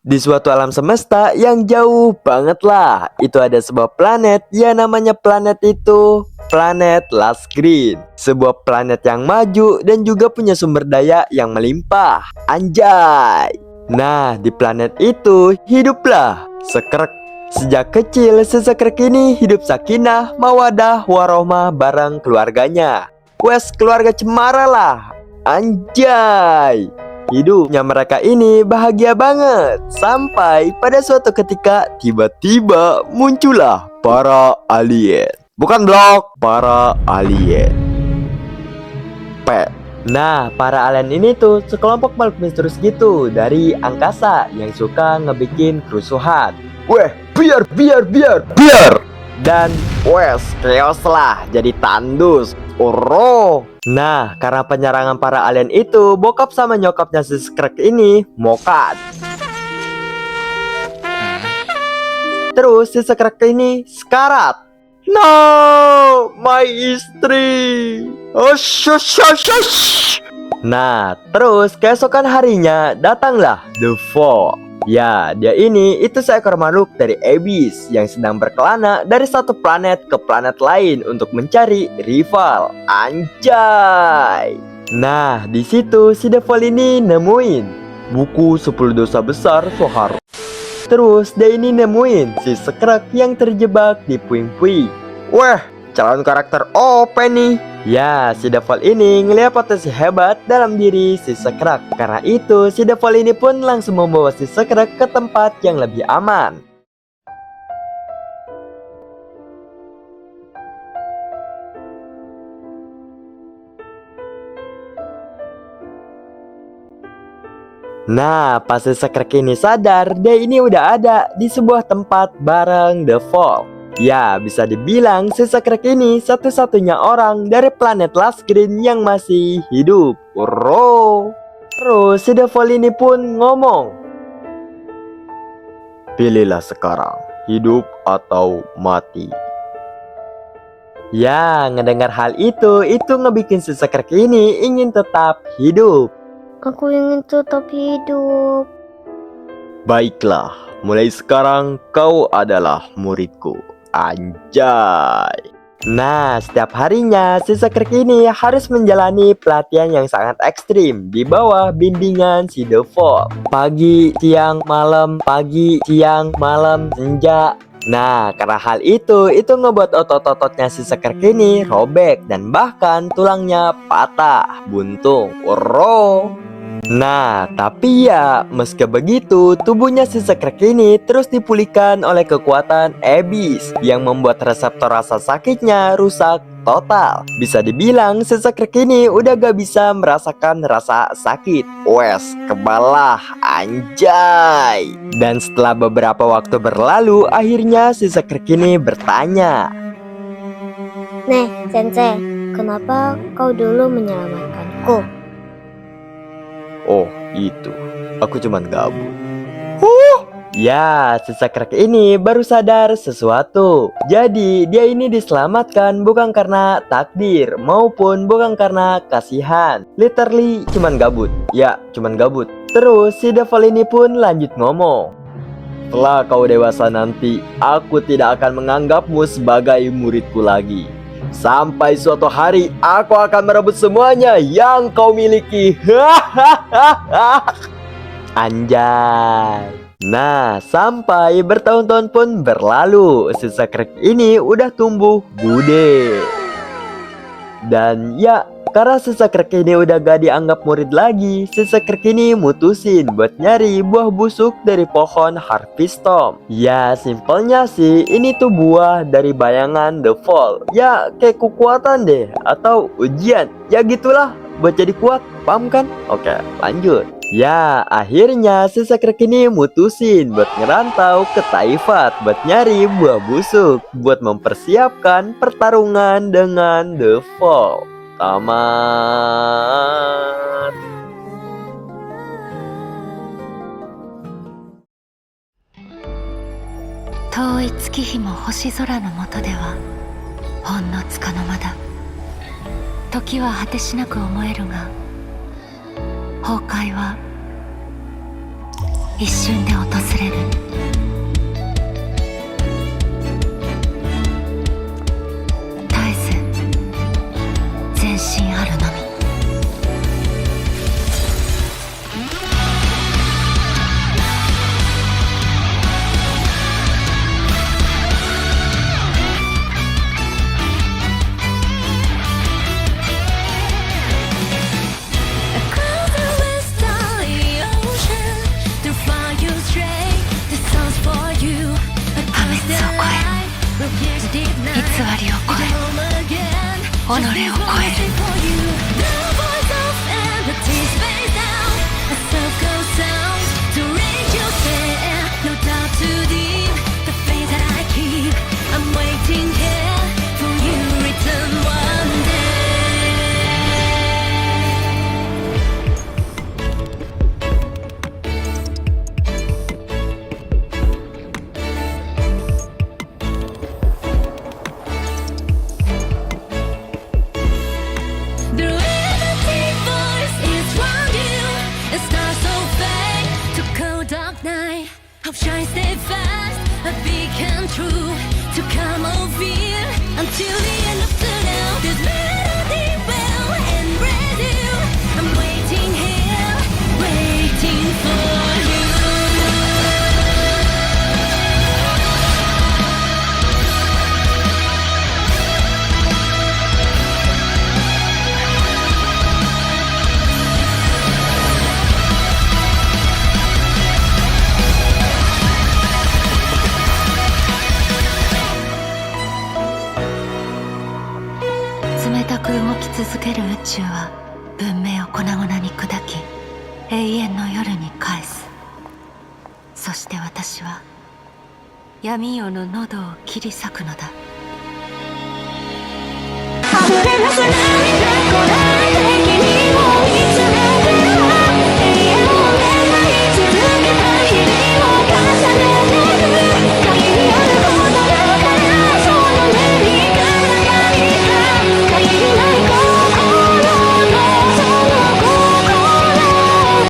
Di suatu alam semesta yang jauh banget lah, itu ada sebuah planet, ya namanya planet itu planet Last Green. Sebuah planet yang maju dan juga punya sumber daya yang melimpah. Anjay! Nah, di planet itu hiduplah sekrek. Sejak kecil, sesekrek ini hidup sakinah, mawadah, warohmah bareng keluarganya. Wes, keluarga cemara lah. Anjay! Hidupnya mereka ini bahagia banget. Sampai pada suatu ketika tiba-tiba muncullah para alien. Bukan blok, para alien. P. Nah, para alien ini tuh sekelompok makhluk misterius gitu dari angkasa yang suka ngebikin kerusuhan. Weh, biar. Dan wes, chaos lah jadi tandus. Oro. Nah, karena penyerangan para alien itu, bokap sama nyokapnya si Skrek ini mokat. Terus si Skrek ini sekarat. No, my istri. Oh, shush. Nah, terus keesokan harinya datanglah The Fall. Ya, dia ini itu seekor makhluk dari Abyss yang sedang berkelana dari satu planet ke planet lain untuk mencari rival. Anjay. Nah, di situ si The Fall ini nemuin buku 10 dosa besar Sohar. Terus dia ini nemuin si Skrek yang terjebak di puing-puing. Wah, calon karakter OP nih. Ya, si The Fall ini ngeliat potensi hebat dalam diri si Skrek. Karena itu, si The Fall ini pun langsung membawa si Skrek ke tempat yang lebih aman. Nah, pas si Skrek ini sadar, dia ini udah ada di sebuah tempat bareng The Fall. Ya, bisa dibilang si Skrek ini satu-satunya orang dari planet Last Green yang masih hidup. Uro. Terus si The Fall ini pun ngomong, pilihlah sekarang, hidup atau mati. Ya, ngedengar hal itu ngebikin si Skrek ini ingin tetap hidup. Aku ingin tetap hidup. Baiklah, mulai sekarang kau adalah muridku. Anjay. Nah, setiap harinya si Skrek ini harus menjalani pelatihan yang sangat ekstrim di bawah bimbingan si The Fall. Pagi, siang, malam, pagi, siang, malam, senja. Nah, karena hal itu ngebuat otot-ototnya si Skrek ini robek dan bahkan tulangnya patah, buntung. Oro. Nah, tapi ya, meski begitu, tubuhnya si Skrek ini terus dipulihkan oleh kekuatan Abyss yang membuat reseptor rasa sakitnya rusak total. Bisa dibilang si Skrek ini udah gak bisa merasakan rasa sakit. Wes, kebalah, anjay. Dan setelah beberapa waktu berlalu, akhirnya si Skrek ini bertanya, Nih, Sensei, kenapa kau dulu menyelamatkanku? oh itu, aku cuman gabut. Ya, si Skrek ini baru sadar sesuatu. Jadi, dia ini diselamatkan bukan karena takdir maupun bukan karena kasihan. Literally cuman gabut. Ya, cuman gabut. Terus si The Fall ini pun lanjut ngomong. Setelah kau dewasa nanti, aku tidak akan menganggapmu sebagai muridku lagi. Sampai suatu hari aku akan merebut semuanya yang kau miliki. Anjay. Nah, sampai bertahun-tahun pun berlalu, si Skrek ini udah tumbuh bude. Dan ya, karena si Skrek ini udah gak dianggap murid lagi, si Skrek ini mutusin buat nyari buah busuk dari pohon Harvestom. Ya, simpelnya sih, ini tuh buah dari bayangan The Fall. Ya, kayak kekuatan deh, atau ujian. Ya gitulah, buat jadi kuat, paham kan? Oke, lanjut. Ya, akhirnya si Skrek ini mutusin buat ngerantau ke Taifat buat nyari buah busuk buat mempersiapkan pertarungan dengan The Fall. Tamat. 遠い月日も星空の下ではほんの束の間だ。時は果てしなく思えるが崩壊は一瞬で訪れる。絶えず前進あるのみ。偽りを超え、己を超える。Shine steadfast, a beacon true to come of fear until the end of tunnel. This melody will embrace you. I'm waiting here, waiting for you.「冷たく動き続ける宇宙は文明を粉々に砕き永遠の夜に返す」「そして私は闇夜の喉を切り裂くのだ」「溢れなくな